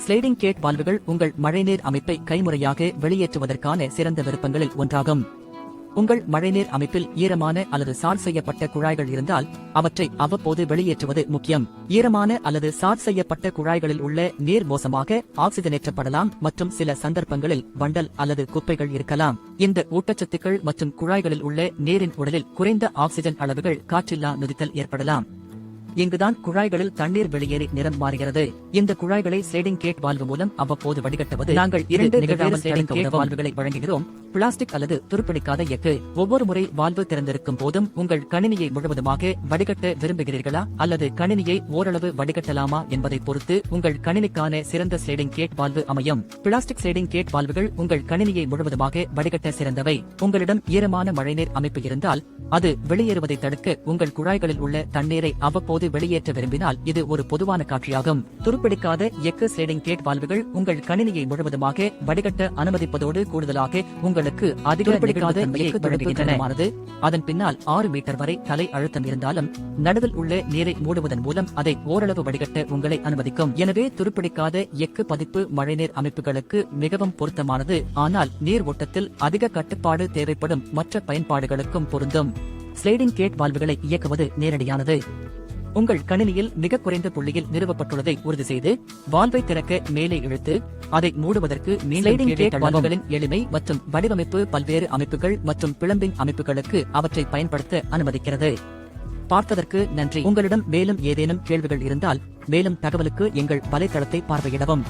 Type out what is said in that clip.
Sliding gate வால்வுகள் உங்கள் மழைநீர் அமைப்பை கைமுறையாக வெளியேற்றுவதற்கான சிறந்த விருப்பங்களில் ஒன்றாகும். உங்கள் மழைநீர் அமைப்பில் ஈரமான அல்லது சார்ஜ் செய்யப்பட்ட குழாய்கள் இருந்தால் அவற்றை அவ்வப்போது வெளியேற்றுவது முக்கியம். ஈரமான அல்லது சார்ஜ் செய்யப்பட்ட குழாய்களில் உள்ள நீர் மோசமாக ஆக்சிஜனேற்றப்படலாம் மற்றும் சில சந்தர்ப்பங்களில் வண்டல் அல்லது குப்பைகள் இருக்கலாம். இந்த ஊட்டச்சத்துக்கள் மற்றும் குழாய்களில் உள்ள நீரின் உடலில் குறைந்த ஆக்சிஜன் அளவுகள் காற்றில்லா நொதித்தல் ஏற்படலாம். இங்குதான் குழாய்களில் தண்ணீர் வெளியேறி நிறம் மாறுகிறது. இந்த குழாய்களை ஸ்லைடிங் கேட் வால்வு மூலம் அவ்வப்போது வடிகட்டுவது. நாங்கள் 2 நிகழ்வான ஸ்லைடிங் கேட் வால்வுகளை வழங்குகிறோம். பிளாஸ்டிக் அல்லது துருப்பிடிக்காத எஃகு. ஒவ்வொரு முறை வால்வு திறந்திருக்கும் போதும் உங்கள் கணினியை முழுவதுமாக வடிகட்ட விரும்புகிறீர்களா அல்லது கணினியை ஓரளவு வடிகட்டலாமா என்பதை பொறுத்து உங்கள் கணினிக்கான சிறந்த ஸ்லைடிங் கேட் வால்வு அமையும். பிளாஸ்டிக் ஸ்லைடிங் கேட் வால்வுகள் உங்கள் கணினியை முழுவதுமாக வடிகட்ட சிறந்தவை. உங்களிடம் ஈரமான மழைநீர் அமைப்பு இருந்தால் அது வெளியேறுவதை தடுக்க உங்கள் குழாய்களில் உள்ள தண்ணீரை அவ்வப்போது வெளியேற்ற விரும்பினால் இது ஒரு பொதுவான காட்சியாகும். துருப்பிடிக்காத எஃகு ஸ்லைடிங் கேட் வால்வுகள் உங்கள் கணினியை முழுவதுமாக வடிகட்ட அனுமதிப்பதோடு கூடுதலாக உங்களுக்கு அதிக தடுப்புமானது. அதன் பின்னால் 6 மீட்டர் வரை தலை அழுத்தம் இருந்தாலும் நடுவில் உள்ள நீரை மூடுவதன் மூலம் அதை ஓரளவு வடிகட்ட உங்களை அனுமதிக்கும். எனவே துருப்பிடிக்காத எஃகு பதிப்பு மழைநீர் அமைப்புகளுக்கு மிகவும் பொருத்தமானது. ஆனால் நீர் ஓட்டத்தில் அதிக கட்டுப்பாடு தேவைப்படும் மற்ற பயன்பாடுகளுக்கும் பொருந்தும். ஸ்லைடிங் கேட் வால்வுகளை இயக்குவது நேரடியானது. உங்கள் கணினியில் மிக குறைந்த புள்ளியில் நிறுவப்பட்டுள்ளதை உறுதி செய்து வால்வை திறக்க மேலே இழுத்து அதை மூடுவதற்கு ஸ்லைடிங் கேட் வால்வுகளின் எளிமை மற்றும் வடிவமைப்பு பல்வேறு அமைப்புகள் மற்றும் பிளம்பிங் அமைப்புகளுக்கு அவற்றை பயன்படுத்த அனுமதிக்கிறது. பார்த்ததற்கு நன்றி. உங்களிடம் மேலும் ஏதேனும் கேள்விகள் இருந்தால் மேலும் தகவலுக்கு எங்கள் வலைத்தளத்தை பார்வையிடவும்.